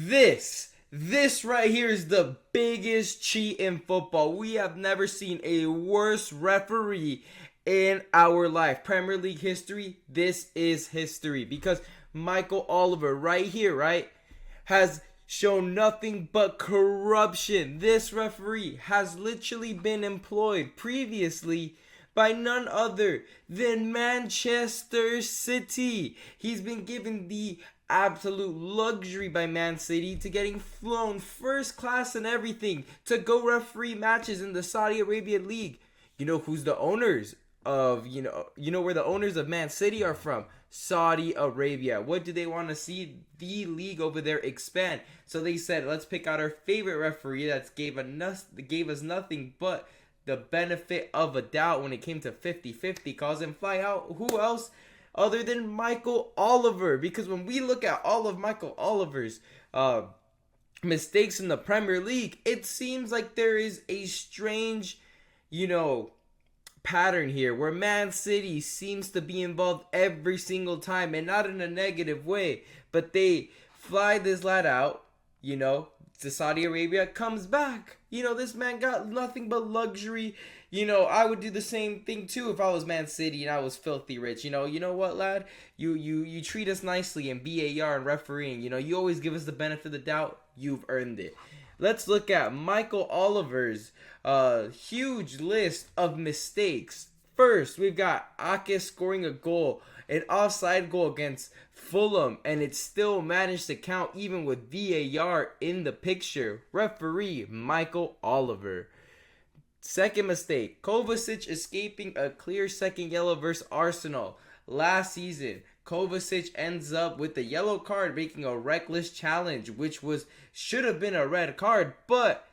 This right here is the biggest cheat in football. We have never seen a worse referee in our life. Premier League history, this is history. Because Michael Oliver right here, right, has shown nothing but corruption. This referee has literally been employed previously by none other than Manchester City. He's been given the absolute luxury by Man City to getting flown first class and everything to go referee matches in the Saudi Arabia League. You know who's the owners of, you know where the owners of Man City are from? Saudi Arabia. What do they want to see the league over there expand? So they said, let's pick out our favorite referee that's gave us nothing but the benefit of a doubt when it came to 50-50 calls and fly out. Who else other than Michael Oliver? Because when we look at all of Michael Oliver's mistakes in the Premier League, it seems like there is a strange, pattern here where Man City seems to be involved every single time, and not in a negative way, but they fly this lad out, to Saudi Arabia, comes back. This man got nothing but luxury. I would do the same thing too if I was Man City and I was filthy rich. You know what, lad? You treat us nicely in VAR and refereeing. You always give us the benefit of the doubt. You've earned it. Let's look at Michael Oliver's huge list of mistakes. First, we've got Ake scoring a goal, an offside goal against Fulham, and it still managed to count even with VAR in the picture. Referee Michael Oliver. Second mistake, Kovacic escaping a clear second yellow versus Arsenal. Last season, Kovacic ends up with the yellow card, making a reckless challenge, which should have been a red card, but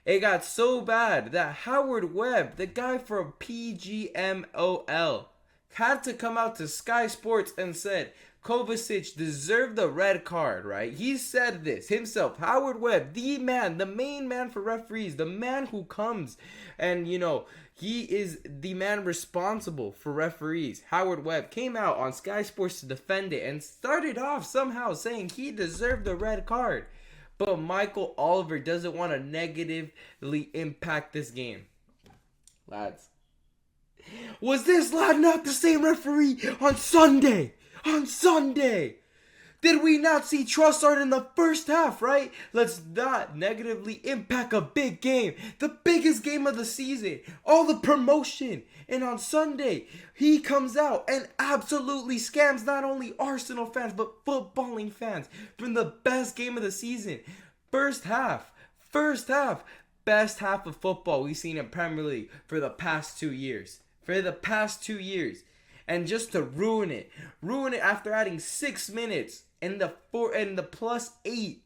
it got so bad that Howard Webb, the guy from PGMOL, had to come out to Sky Sports and said Kovacic deserved the red card, right? He said this himself. Howard Webb, the main man for referees, the man who comes and, he is the man responsible for referees. Howard Webb came out on Sky Sports to defend it and started off somehow saying he deserved the red card. But Michael Oliver doesn't want to negatively impact this game. Lads, was this lad not the same referee on Sunday? On Sunday! Did we not see Trossard in the first half, right? Let's not negatively impact a big game. The biggest game of the season. All the promotion. And on Sunday, he comes out and absolutely scams not only Arsenal fans, but footballing fans from the best game of the season. First half. Best half of football we've seen in Premier League for the past 2 years. And just to ruin it after adding 6 minutes and the plus 8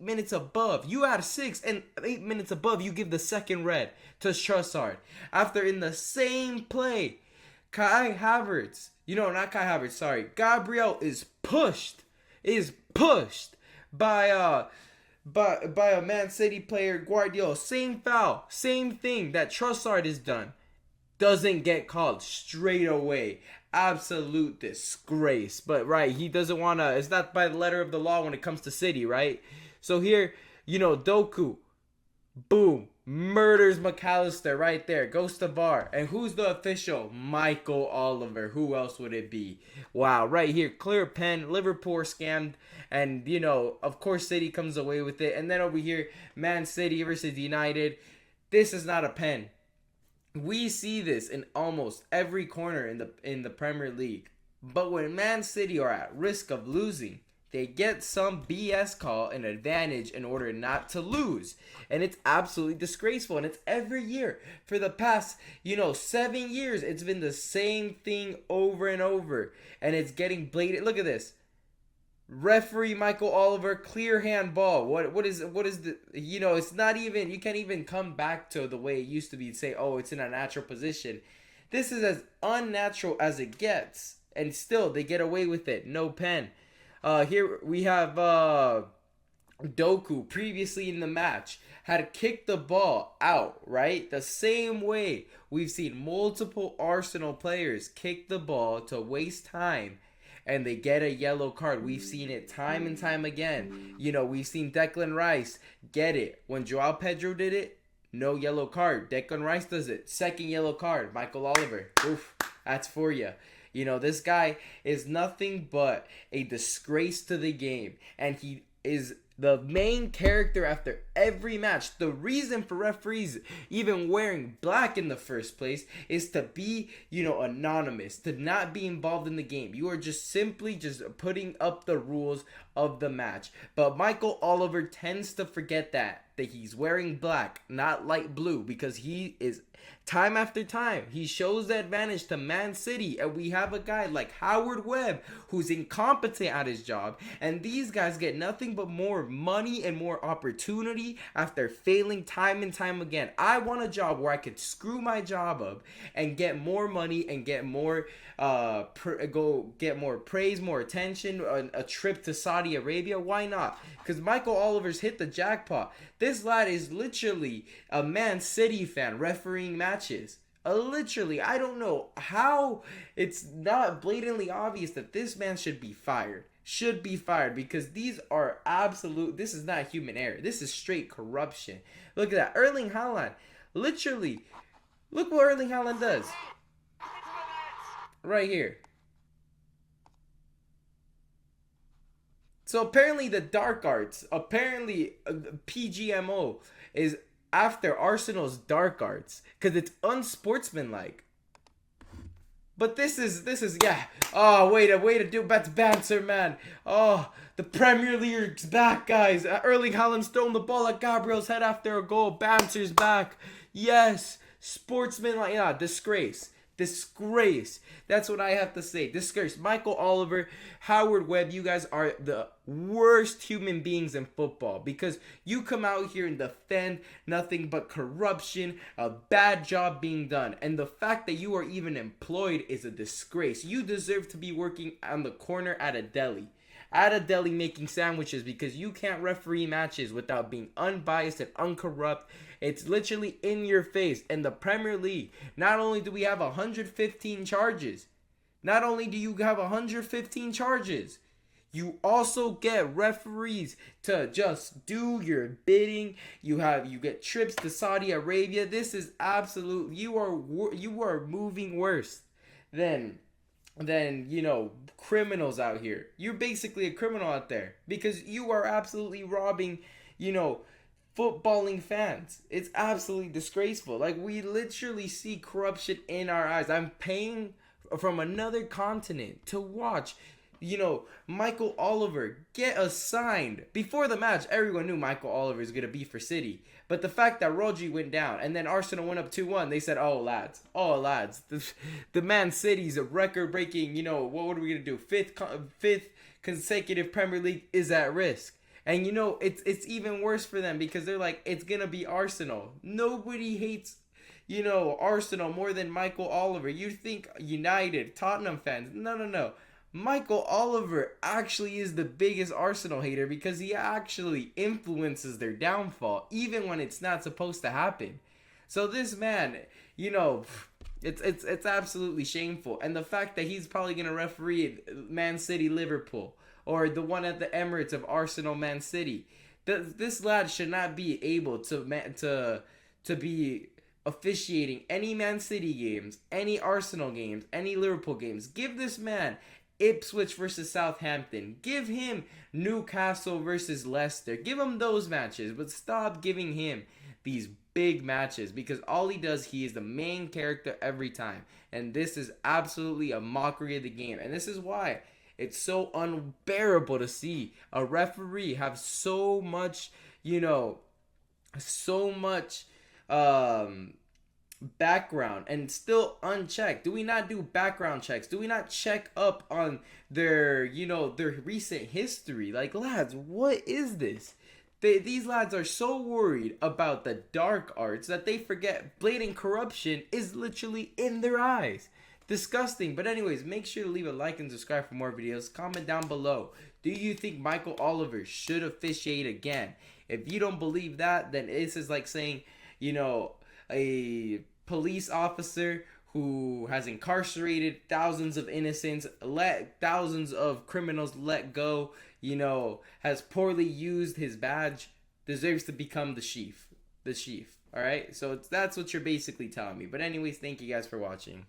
minutes above. You add 6 and 8 minutes above, you give the second red to Trossard. After in the same play, Gabriel is pushed by a Man City player, Guardiola. Same foul, same thing that Trossard has done. Doesn't get called straight away. Absolute disgrace. But right, he doesn't want to. It's not by the letter of the law when it comes to City, right? So here, Doku, boom, murders McAllister right there. Goes to VAR. And who's the official? Michael Oliver. Who else would it be? Wow, right here, clear pen. Liverpool scammed. And, of course, City comes away with it. And then over here, Man City versus United. This is not a pen. We see this in almost every corner in the Premier League. But when Man City are at risk of losing, they get some BS call an advantage in order not to lose. And it's absolutely disgraceful. And it's every year. For the past, 7 years, it's been the same thing over and over. And it's getting blatant. Look at this. Referee Michael Oliver, clear hand ball. What is the, it's not even, you can't even come back to the way it used to be and say, oh, it's in a natural position. This is as unnatural as it gets, and still they get away with it. No pen. Here we have Doku previously in the match had kicked the ball out, right? The same way we've seen multiple Arsenal players kick the ball to waste time and they get a yellow card. We've seen it time and time again. You know, we've seen Declan Rice get it. When Joao Pedro did it, no yellow card. Declan Rice does it, second yellow card. Michael Oliver, oof, that's for you. You know, this guy is nothing but a disgrace to the game, and he is the main character after every match. The reason for referees even wearing black in the first place is to be, you know, anonymous, to not be involved in the game. You are just simply just putting up the rules of the match. But Michael Oliver tends to forget that he's wearing black, not light blue, because he is, time after time, he shows the advantage to Man City, and we have a guy like Howard Webb who's incompetent at his job, and these guys get nothing but more money and more opportunity after failing time and time again. I want a job where I could screw my job up and get more money and get more go get more praise, more attention, a trip to Saudi Arabia. Why not? Because Michael Oliver's hit the jackpot. This lad is literally a Man City fan refereeing matches. Literally, I don't know how it's not blatantly obvious that this man should be fired. Should be fired, because these are absolute, this is not human error. This is straight corruption. Look at that. Erling Haaland. Literally, look what Erling Haaland does. Right here. So apparently the dark arts, apparently PGMO is after Arsenal's dark arts because it's unsportsmanlike. But this is yeah. Oh, way to do that's banter, man. Oh, the Premier League's back, guys. Erling Haaland's throwing the ball at Gabriel's head after a goal. Banter's back. Yes, sportsmanlike. Yeah, disgrace. Disgrace. That's what I have to say. Disgrace. Michael Oliver, Howard Webb, you guys are the worst human beings in football, because you come out here and defend nothing but corruption, a bad job being done, and the fact that you are even employed is a disgrace. You deserve to be working on the corner at a deli. At a deli making sandwiches, because you can't referee matches without being unbiased and uncorrupt. It's literally in your face. In the Premier League, not only do we have 115 charges, not only do you have 115 charges, you also get referees to just do your bidding. You get trips to Saudi Arabia. This is absolute. You are moving worse than you know, criminals out here. You're basically a criminal out there, because you are absolutely robbing, you know, footballing fans. It's absolutely disgraceful. Like, we literally see corruption in our eyes. I'm paying from another continent to watch, you know, Michael Oliver get assigned. Before the match, everyone knew Michael Oliver is going to be for City. But the fact that Rodri went down and then Arsenal went up 2-1, they said, oh, lads, the Man City's a record-breaking, you know, what are we going to do? Fifth consecutive Premier League is at risk. And, you know, it's even worse for them, because they're like, it's going to be Arsenal. Nobody hates, you know, Arsenal more than Michael Oliver. You think United, Tottenham fans. No. Michael Oliver actually is the biggest Arsenal hater, because he actually influences their downfall, even when it's not supposed to happen. So this man, you know, it's absolutely shameful. And the fact that he's probably going to referee Man City Liverpool, or the one at the Emirates of Arsenal Man City. This lad should not be able to be officiating any Man City games, any Arsenal games, any Liverpool games. Give this man Ipswich versus Southampton. Give him Newcastle versus Leicester. Give him those matches, but stop giving him these big matches, because all he does, he is the main character every time. And this is absolutely a mockery of the game. And this is why it's so unbearable to see a referee have so much, you know, background and still unchecked. Do we not do background checks? Do we not check up on their, you know, their recent history? Like, lads, what is this? These lads are so worried about the dark arts that they forget blatant corruption is literally in their eyes. Disgusting. But anyways, make sure to leave a like and subscribe for more videos. Comment down below. Do you think Michael Oliver should officiate again? If you don't believe that, then this is like saying, you know, a police officer who has incarcerated thousands of innocents, let thousands of criminals let go, has poorly used his badge, deserves to become the chief. The chief. All right? So that's what you're basically telling me. But anyways, thank you guys for watching.